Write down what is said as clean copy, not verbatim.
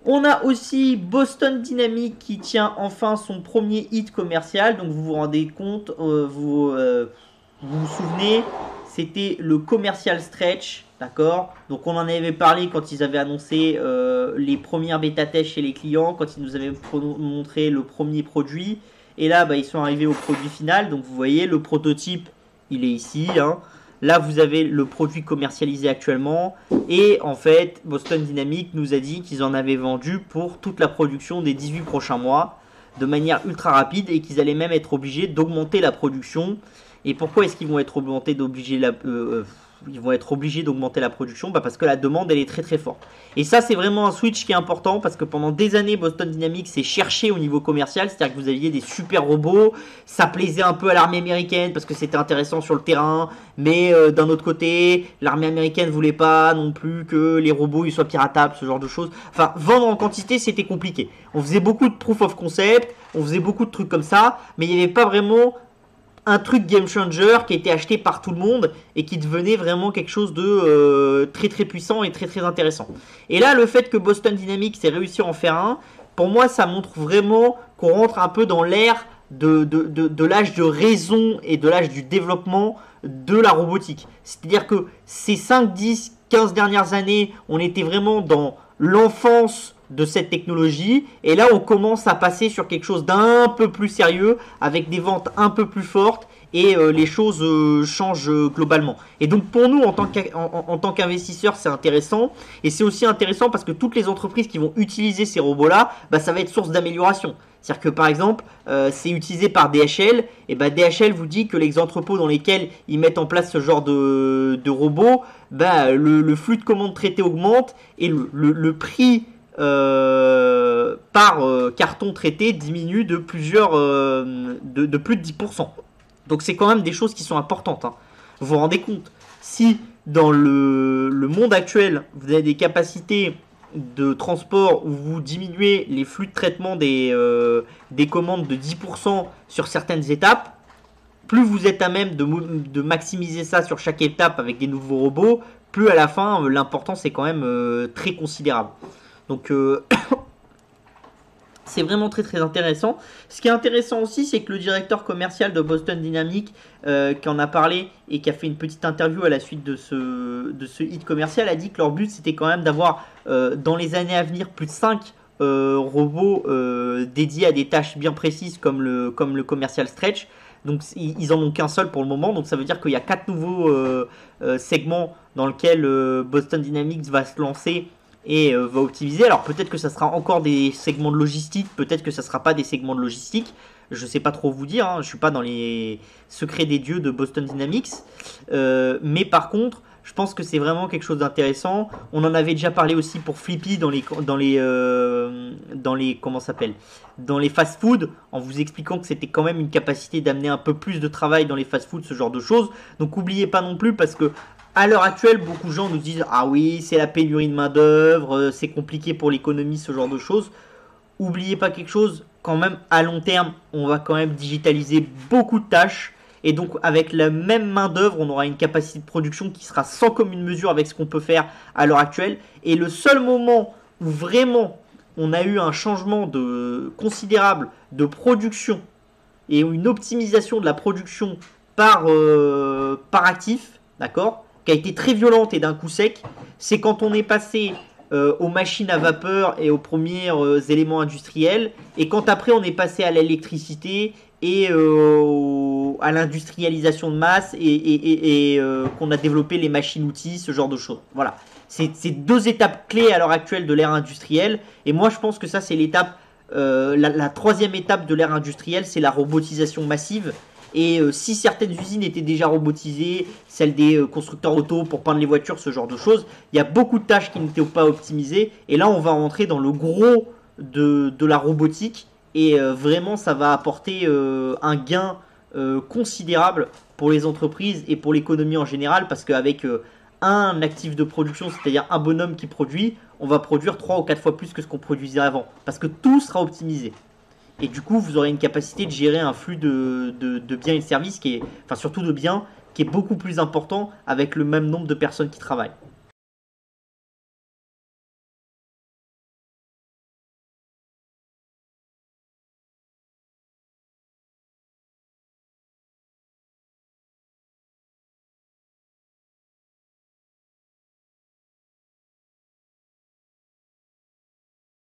On a aussi Boston Dynamics qui tient enfin son premier hit commercial. Donc vous vous rendez compte, vous vous souvenez, c'était le commercial stretch, d'accord. Donc on en avait parlé quand ils avaient annoncé les premières bêta tests chez les clients, quand ils nous avaient montré le premier produit. Et là, ils sont arrivés au produit final. Donc vous voyez, le prototype, il est ici, hein. Là, vous avez le produit commercialisé actuellement. Et en fait, Boston Dynamics nous a dit qu'ils en avaient vendu pour toute la production des 18 prochains mois de manière ultra rapide et qu'ils allaient même être obligés d'augmenter la production. Et pourquoi est-ce qu'ils vont être obligés d'augmenter la production? Parce que la demande elle est très très forte. Et ça c'est vraiment un switch qui est important parce que pendant des années Boston Dynamics s'est cherché au niveau commercial, c'est-à-dire que vous aviez des super robots, ça plaisait un peu à l'armée américaine parce que c'était intéressant sur le terrain, mais d'un autre côté l'armée américaine voulait pas non plus que les robots ils soient piratables, ce genre de choses. Enfin, vendre en quantité c'était compliqué. On faisait beaucoup de proof of concept, on faisait beaucoup de trucs comme ça, mais il n'y avait pas vraiment un truc game changer qui était acheté par tout le monde et qui devenait vraiment quelque chose de très très puissant et très très intéressant. Et là, le fait que Boston Dynamics ait réussi à en faire un, pour moi, ça montre vraiment qu'on rentre un peu dans l'ère de l'âge de raison et de l'âge du développement de la robotique. C'est-à-dire que ces 5, 10, 15 dernières années, on était vraiment dans l'enfance de cette technologie et là on commence à passer sur quelque chose d'un peu plus sérieux avec des ventes un peu plus fortes et les choses changent globalement. Et donc pour nous en tant qu'investisseurs c'est intéressant et c'est aussi intéressant parce que toutes les entreprises qui vont utiliser ces robots là, ça va être source d'amélioration. C'est-à-dire que par exemple, c'est utilisé par DHL, et DHL vous dit que les entrepôts dans lesquels ils mettent en place ce genre de robots, le flux de commandes traitées augmente et le prix par carton traité diminue de de plus de 10%. Donc c'est quand même des choses qui sont importantes, hein. Vous vous rendez compte? Si dans le monde actuel, vous avez des capacités de transport où vous diminuez les flux de traitement des commandes de 10% sur certaines étapes, plus vous êtes à même de maximiser ça sur chaque étape avec des nouveaux robots, plus à la fin, l'importance est quand même très considérable. Donc c'est vraiment très très intéressant. Ce qui est intéressant aussi, c'est que le directeur commercial de Boston Dynamics, qui en a parlé et qui a fait une petite interview à la suite de ce hit commercial, a dit que leur but c'était quand même d'avoir dans les années à venir plus de 5 robots dédiés à des tâches bien précises comme le commercial stretch. Donc ils en ont qu'un seul pour le moment, donc ça veut dire qu'il y a 4 nouveaux segments dans lesquels Boston Dynamics va se lancer et va optimiser. Alors peut-être que ça sera encore des segments de logistique, peut-être que ça sera pas des segments de logistique. Je sais pas trop vous dire, hein, je suis pas dans les secrets des dieux de Boston Dynamics. Mais par contre, je pense que c'est vraiment quelque chose d'intéressant. On en avait déjà parlé aussi pour Flippy dans les comment s'appelle, dans les fast-food, en vous expliquant que c'était quand même une capacité d'amener un peu plus de travail dans les fast-food, ce genre de choses. Donc n'oubliez pas non plus parce que à l'heure actuelle, beaucoup de gens nous disent ah oui, c'est la pénurie de main-d'œuvre, c'est compliqué pour l'économie, ce genre de choses. Oubliez pas quelque chose, quand même à long terme, on va quand même digitaliser beaucoup de tâches. Et donc avec la même main d'œuvre, on aura une capacité de production qui sera sans commune mesure avec ce qu'on peut faire à l'heure actuelle. Et le seul moment où vraiment on a eu un changement considérable de production et une optimisation de la production par actif, d'accord, qui a été très violente et d'un coup sec, c'est quand on est passé aux machines à vapeur et aux premiers éléments industriels, et quand après on est passé à l'électricité et à l'industrialisation de masse et qu'on a développé les machines-outils, ce genre de choses. Voilà. C'est deux étapes clés à l'heure actuelle de l'ère industrielle, et moi je pense que ça c'est l'étape, la troisième étape de l'ère industrielle, c'est la robotisation massive. Et si certaines usines étaient déjà robotisées, celles des constructeurs auto pour peindre les voitures, ce genre de choses, il y a beaucoup de tâches qui n'étaient pas optimisées. Et là, on va rentrer dans le gros de la robotique. Et vraiment, ça va apporter un gain considérable pour les entreprises et pour l'économie en général. Parce qu'avec un actif de production, c'est-à-dire un bonhomme qui produit, on va produire 3 ou 4 fois plus que ce qu'on produisait avant. Parce que tout sera optimisé. Et du coup, vous aurez une capacité de gérer un flux de biens et de services qui est, enfin surtout de biens, qui est beaucoup plus important avec le même nombre de personnes qui travaillent.